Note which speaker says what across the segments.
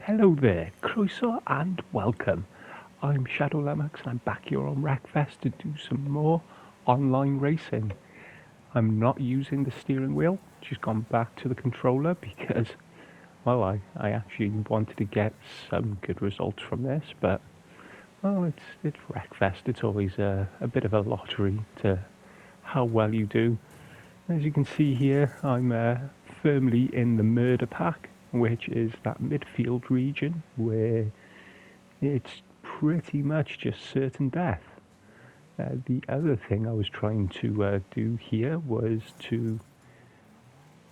Speaker 1: Hello there, Croeso and welcome. I'm Shadow Lummox and I'm back here on Wreckfest to do some more online racing. I'm not using the steering wheel, just gone back to the controller because, well, I actually wanted to get some good results from this, but, well, it's Wreckfest. It's always a bit of a lottery to how well you do. As you can see here, I'm firmly in the murder pack, which is that midfield region where it's pretty much just certain death. The other thing I was trying to do here was to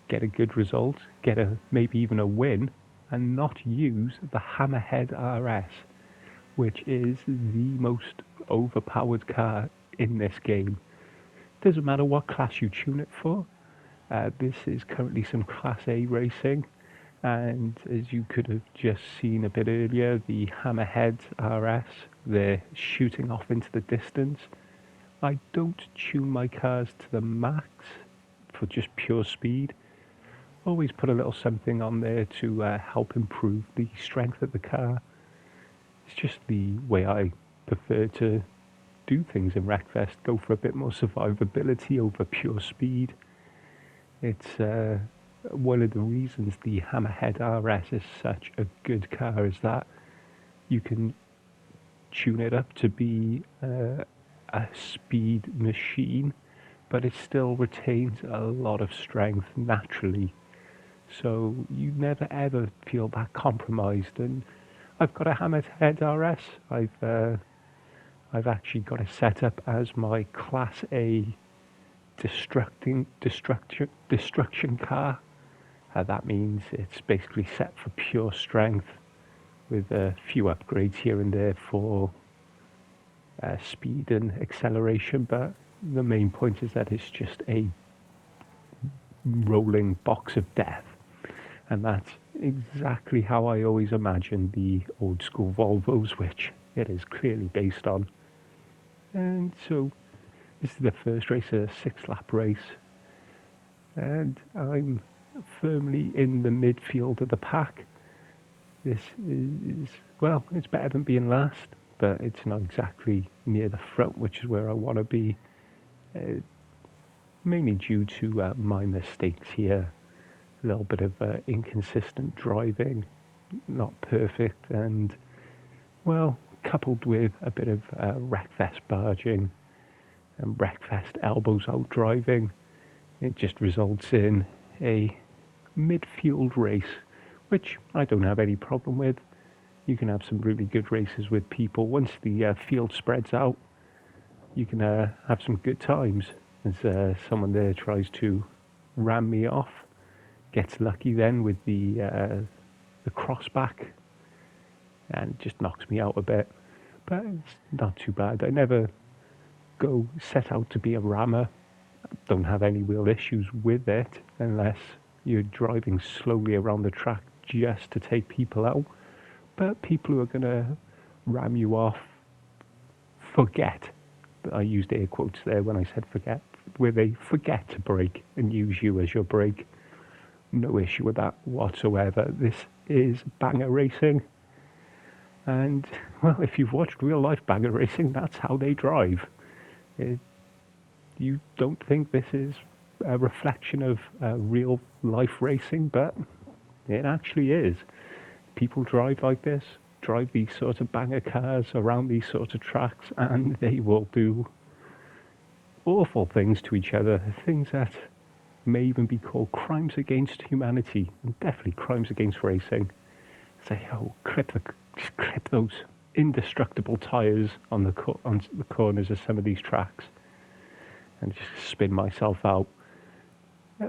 Speaker 1: get a good result, get maybe even a win, and not use the Hammerhead RS, which is the most overpowered car in this game. Doesn't matter what class you tune it for. This is currently some Class A racing, and as you could have just seen a bit earlier, the Hammerhead RS, they're shooting off into the distance. I don't tune my cars to the max for just pure speed. Always put a little something on there to help improve the strength of the car. It's just the way I prefer to do things in Wreckfest, go for a bit more survivability over pure speed. It's one of the reasons the Hammerhead RS is such a good car is that you can tune it up to be a speed machine, but it still retains a lot of strength naturally. So you never ever feel that compromised. And I've got a Hammerhead RS. I've actually got it set up as my Class A destruction car. That means it's basically set for pure strength with a few upgrades here and there for speed and acceleration, but the main point is that it's just a rolling box of death, and that's exactly how I always imagined the old school Volvos, which it is clearly based on. And so this is the first race, a 6-lap race, and I'm firmly in the midfield of the pack. This is, well, it's better than being last, but it's not exactly near the front, which is where I want to be, mainly due to my mistakes here. A little bit of inconsistent driving, not perfect, and, well, coupled with a bit of Wreckfest barging and Wreckfest elbows out driving, it just results in a midfield race, which I don't have any problem with. You can have some really good races with people. Once the field spreads out, you can have some good times. As someone there tries to ram me off, gets lucky then with the crossback, and just knocks me out a bit. But it's not too bad. I never go set out to be a rammer. Don't have any real issues with it unless you're driving slowly around the track just to take people out. But people who are going to ram you off, forget. I used air quotes there when I said forget, where they forget to brake and use you as your brake. No issue with that whatsoever. This is banger racing. And, well, if you've watched real life banger racing, that's how they drive. You don't think this is a reflection of real life racing, but it actually is. People drive like this, drive these sort of banger cars around these sort of tracks, and they will do awful things to each other, things that may even be called crimes against humanity, and definitely crimes against racing. Say, oh, just clip those indestructible tyres on the corners of some of these tracks, and just spin myself out.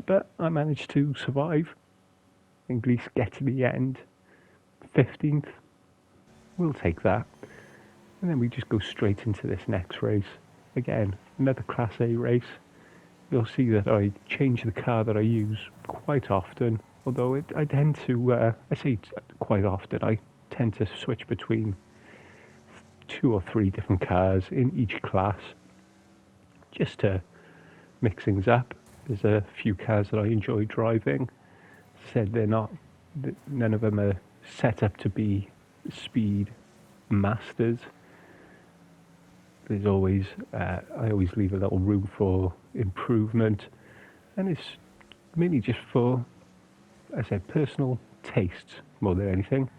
Speaker 1: But I managed to survive, at least get to the end. 15th, we'll take that. And then we just go straight into this next race. Again, another Class A race. You'll see that I change the car that I use quite often, although I tend to, I say quite often, I tend to switch between 2 or 3 different cars in each class, just to mix things up. There's a few cars that I enjoy driving. As I said, none of them are set up to be speed masters. There's always, I always leave a little room for improvement, and it's mainly just for, as I said, personal tastes more than anything.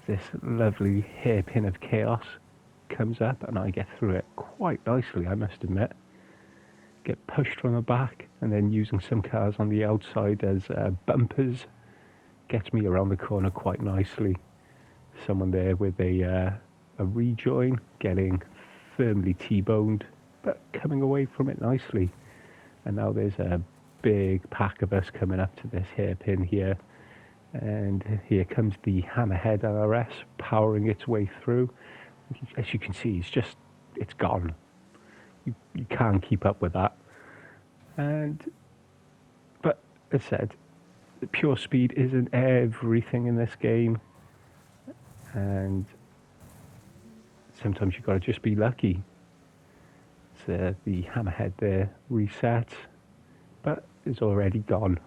Speaker 1: This lovely hairpin of chaos comes up, and I get through it quite nicely, I must admit. Get pushed from the back, and then using some cars on the outside as bumpers gets me around the corner quite nicely. Someone there with a rejoin, getting firmly T-boned, but coming away from it nicely. And now there's a big pack of us coming up to this hairpin here. And here comes the Hammerhead RS powering its way through. As you can see, it's gone. You can't keep up with that. But as I said, pure speed isn't everything in this game. And sometimes you've got to just be lucky. So the Hammerhead there resets, but is already gone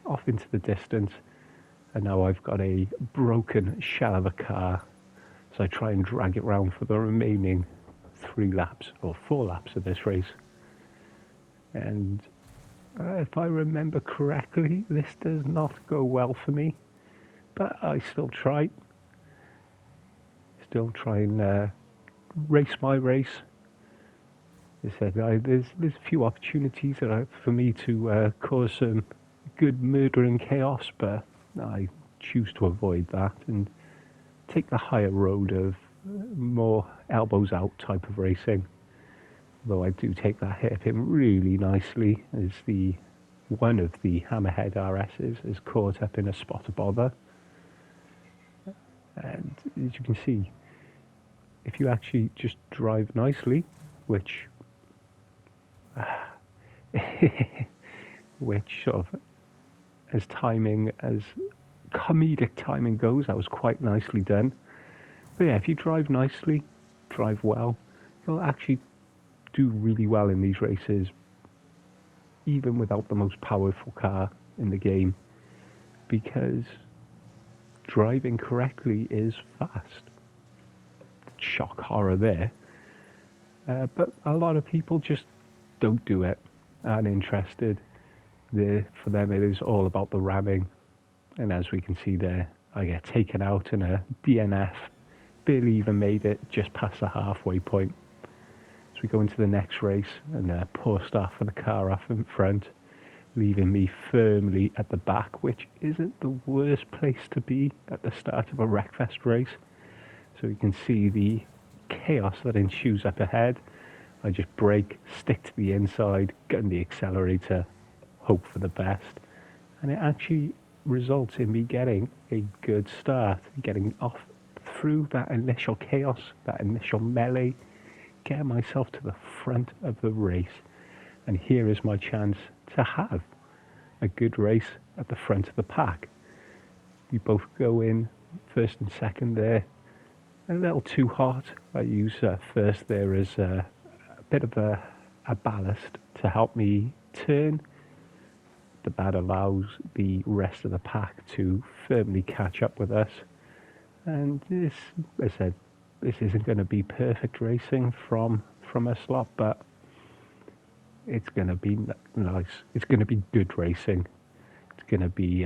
Speaker 1: off into the distance. And now I've got a broken shell of a car, so I try and drag it round for the remaining 3 laps or 4 laps of this race. And if I remember correctly, this does not go well for me, but I still try and race my race. As I said, there's a few opportunities for me to cause some good murdering chaos, but I choose to avoid that and take the higher road of more elbows out type of racing. Though I do take that hairpin really nicely, as one of the Hammerhead RSs is caught up in a spot of bother. And as you can see, if you actually just drive nicely, which sort of, as comedic timing goes, that was quite nicely done. But yeah, if you drive nicely, drive well, you'll actually do really well in these races, even without the most powerful car in the game, because driving correctly is fast. Shock horror there. But a lot of people just don't do it, aren't interested. For them it is all about the ramming, and as we can see there, I get taken out in a DNF, barely even made it just past the halfway point. So we go into the next race, and poor start for the car off in front, leaving me firmly at the back, which isn't the worst place to be at the start of a Wreckfest race. So you can see the chaos that ensues up ahead. I just brake, stick to the inside, gun the accelerator, hope for the best, and it actually results in me getting a good start, getting off through that initial chaos, that initial melee, getting myself to the front of the race. And here is my chance to have a good race at the front of the pack. We both go in first and second there. A little too hot. I use first there as a bit of a ballast to help me turn, but that allows the rest of the pack to firmly catch up with us. And this, as I said, this isn't going to be perfect racing from a slot, but it's going to be nice. It's going to be good racing. It's going to be,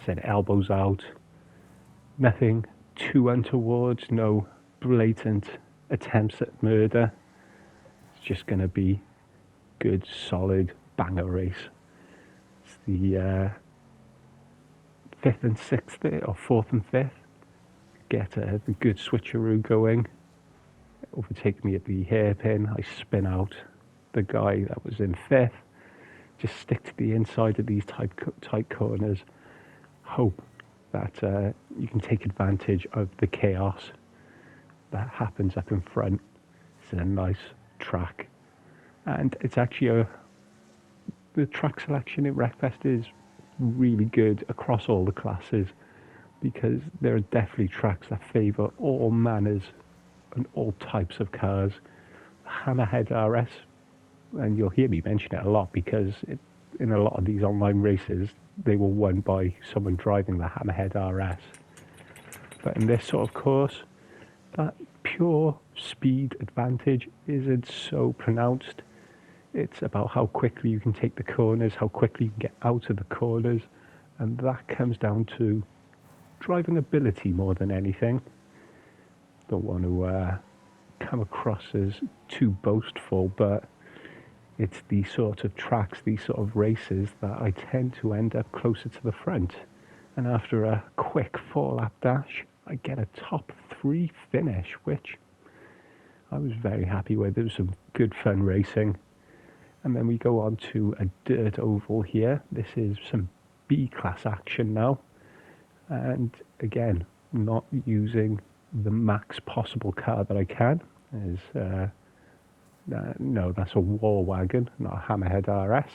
Speaker 1: said, elbows out, nothing too untowards, no blatant attempts at murder. It's just going to be good, solid banger race. It's the 5th and 6th, or 4th and 5th. Get the good switcheroo going. Overtake me at the hairpin. I spin out the guy that was in 5th. Just stick to the inside of these tight corners. Hope that you can take advantage of the chaos that happens up in front. It's a nice track, and it's actually the track selection in Wreckfest is really good across all the classes, because there are definitely tracks that favour all manners and all types of cars. Hammerhead RS, and you'll hear me mention it a lot, because in a lot of these online races they were won by someone driving the Hammerhead RS. But in this sort of course, that pure speed advantage isn't so pronounced. It's about how quickly you can take the corners, how quickly you can get out of the corners, and that comes down to driving ability more than anything. Don't want to come across as too boastful, but it's these sort of tracks, these sort of races that I tend to end up closer to the front. And after a quick 4-lap dash, I get a top 3 finish, which I was very happy with. There was some good fun racing. And then we go on to a dirt oval here. This is some B-class action now. And again, not using the max possible car that I can. No, that's a war wagon, not a Hammerhead RS.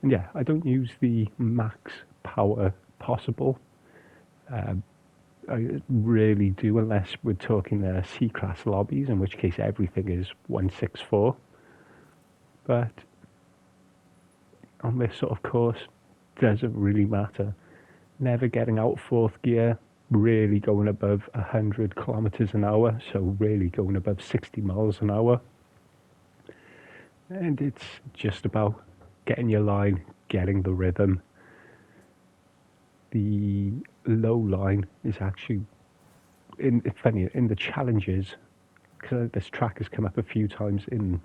Speaker 1: And yeah, I don't use the max power possible. I really do, unless we're talking C-class lobbies, in which case everything is 164. But on this sort of course, doesn't really matter. Never getting out of 4th gear, really going above 100 kilometers an hour, so really going above 60 miles an hour. And it's just about getting your line, getting the rhythm. The low line is actually, it's funny, in the challenges, because this track has come up a few times in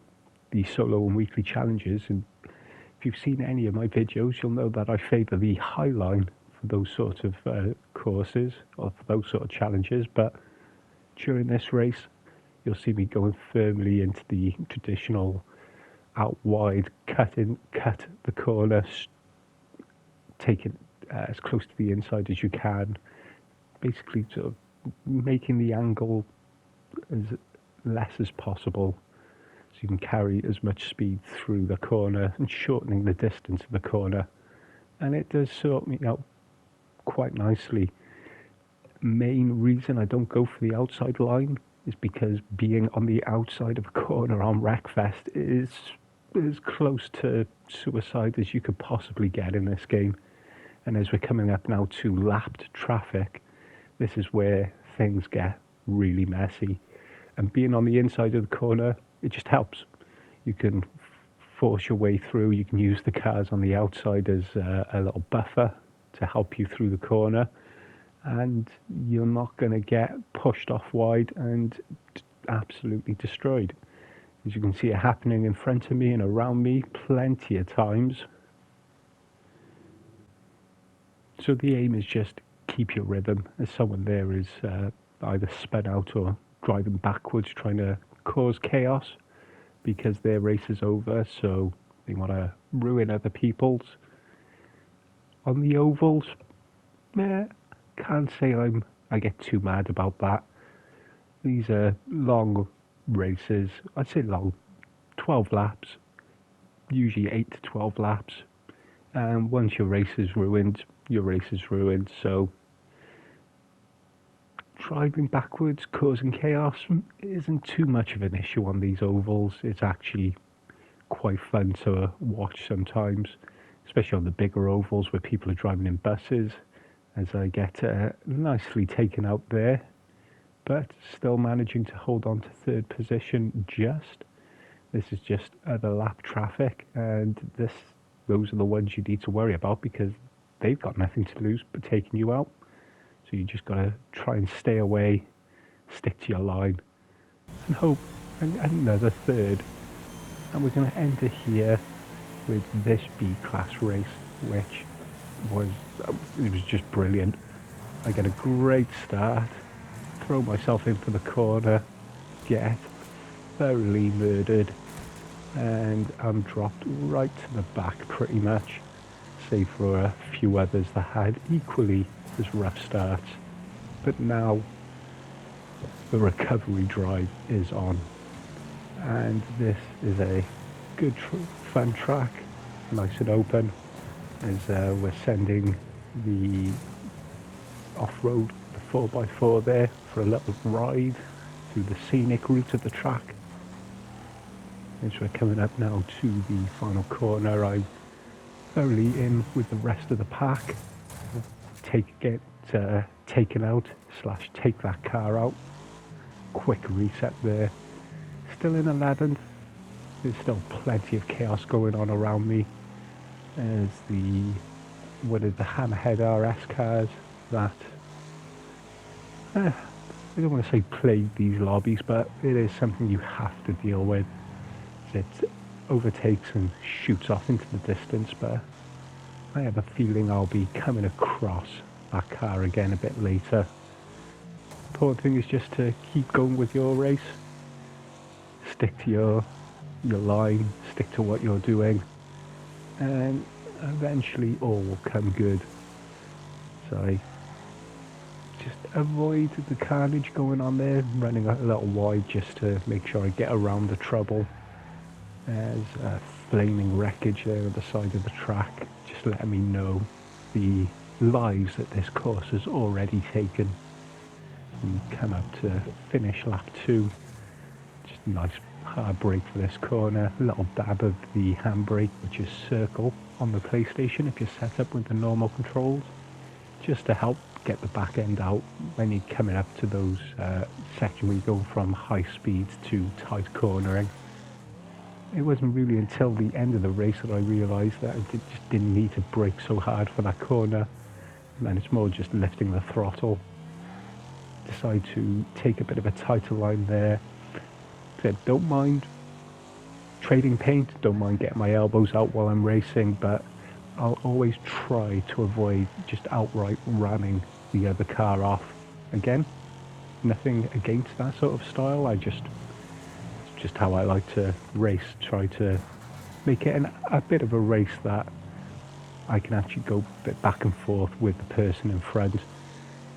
Speaker 1: the solo and weekly challenges, and if you've seen any of my videos, you'll know that I favour the high line for those sort of courses, or for those sort of challenges, but during this race, you'll see me going firmly into the traditional out wide, cut the corner, take it as close to the inside as you can, basically sort of making the angle as less as possible so you can carry as much speed through the corner and shortening the distance of the corner. And it does sort me out quite nicely. Main reason I don't go for the outside line is because being on the outside of a corner on Wreckfest is as close to suicide as you could possibly get in this game. And as we're coming up now to lapped traffic, this is where things get really messy. And being on the inside of the corner, it just helps. You can force your way through. You can use the cars on the outside as a little buffer to help you through the corner. And you're not going to get pushed off wide and absolutely destroyed. As you can see it happening in front of me and around me plenty of times. So the aim is just keep your rhythm as someone there is either spun out or driving backwards trying to cause chaos because their race is over, so they want to ruin other people's. On the ovals, can't say I get too mad about that. These are long races. I'd say long, 12 laps, usually 8 to 12 laps. And once your race is ruined, your race is ruined. So driving backwards, causing chaos isn't too much of an issue on these ovals. It's actually quite fun to watch sometimes, especially on the bigger ovals where people are driving in buses, as I get nicely taken out there, but still managing to hold on to third position just. This is just other lap traffic, and those are the ones you need to worry about because they've got nothing to lose but taking you out. So you just got to try and stay away, stick to your line, and hope another third. And we're going to end it here with this B-class race, which was just brilliant. I get a great start, throw myself into the corner, get thoroughly murdered, and I'm dropped right to the back pretty much, save for a few others that had equally as rough starts. But now the recovery drive is on, and this is a good fun track, nice and open, as we're sending the off-road, the 4x4 there for a little ride through the scenic route of the track. As we're coming up now to the final corner, I'm thoroughly in with the rest of the pack, taken out / take that car out. Quick reset there. Still in 11th. There's still plenty of chaos going on around me. There's the Hammerhead RS cars that I don't want to say plague these lobbies, but it is something you have to deal with. It overtakes and shoots off into the distance, but I have a feeling I'll be coming across that car again a bit later. Important thing is just to keep going with your race. Stick to your line, stick to what you're doing, and eventually all will come good. So I just avoid the carnage going on there, running a little wide just to make sure I get around the trouble. There's a flaming wreckage there on the side of the track, just letting me know the lives that this course has already taken. We come up to finish lap 2. Just a nice hard brake for this corner, a little dab of the handbrake, which is circle on the PlayStation if you're set up with the normal controls, just to help get the back end out when you're coming up to those sections where you go from high speeds to tight cornering. It wasn't really until the end of the race that I realised that I just didn't need to brake so hard for that corner, and then it's more just lifting the throttle. Decide to take a bit of a tighter line there. Said don't mind trading paint, don't mind getting my elbows out while I'm racing, but I'll always try to avoid just outright ramming the other car off. Again, nothing against that sort of style, it's just how I like to race. Try to make it a bit of a race that I can actually go a bit back and forth with the person in front.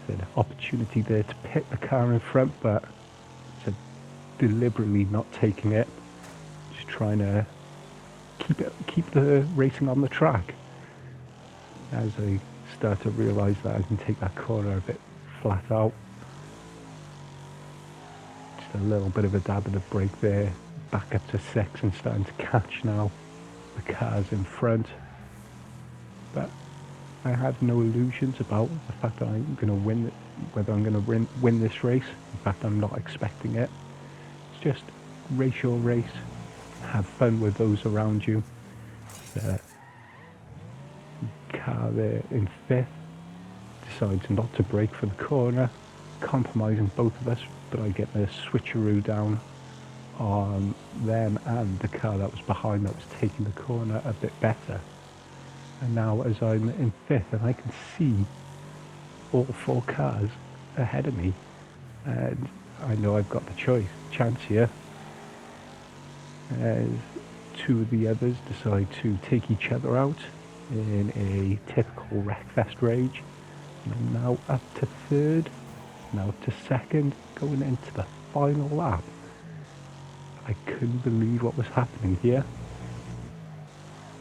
Speaker 1: There's an opportunity there to pit the car in front, but deliberately not taking it, just trying to keep the racing on the track. As I start to realise that I can take that corner a bit flat out, just a little bit of a dab of the brake there, back up to 6 and starting to catch now the cars in front. But I have no illusions about the fact that I'm going to win, whether I'm going to win this race. In fact, I'm not expecting it. Just race your race, have fun with those around you. The car there in 5th decides not to brake for the corner, compromising both of us, but I get the switcheroo down on them and the car that was behind that was taking the corner a bit better. And now as I'm in 5th and I can see all 4 cars ahead of me, and I know I've got the chance here, as 2 of the others decide to take each other out in a typical Wreckfest rage. And I'm now up to 3rd, now up to 2nd, going into the final lap. I couldn't believe what was happening here.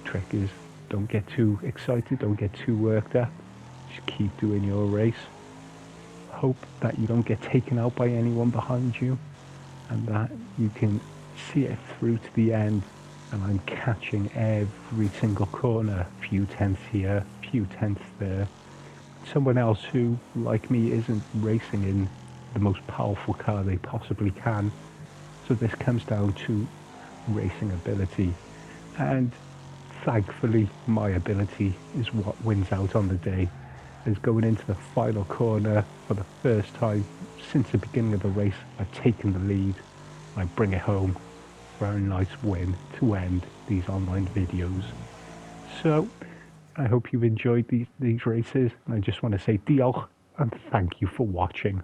Speaker 1: Trick is, don't get too excited, don't get too worked up, just keep doing your race. Hope that you don't get taken out by anyone behind you, and that you can see it through to the end. And I'm catching every single corner, few tenths here, few tenths there. Someone else who, like me, isn't racing in the most powerful car they possibly can. So this comes down to racing ability, and thankfully my ability is what wins out on the day. Is going into the final corner for the first time since the beginning of the race. I've taken the lead. I bring it home for a nice win to end these online videos. So I hope you've enjoyed these races, and I just want to say diolch and thank you for watching.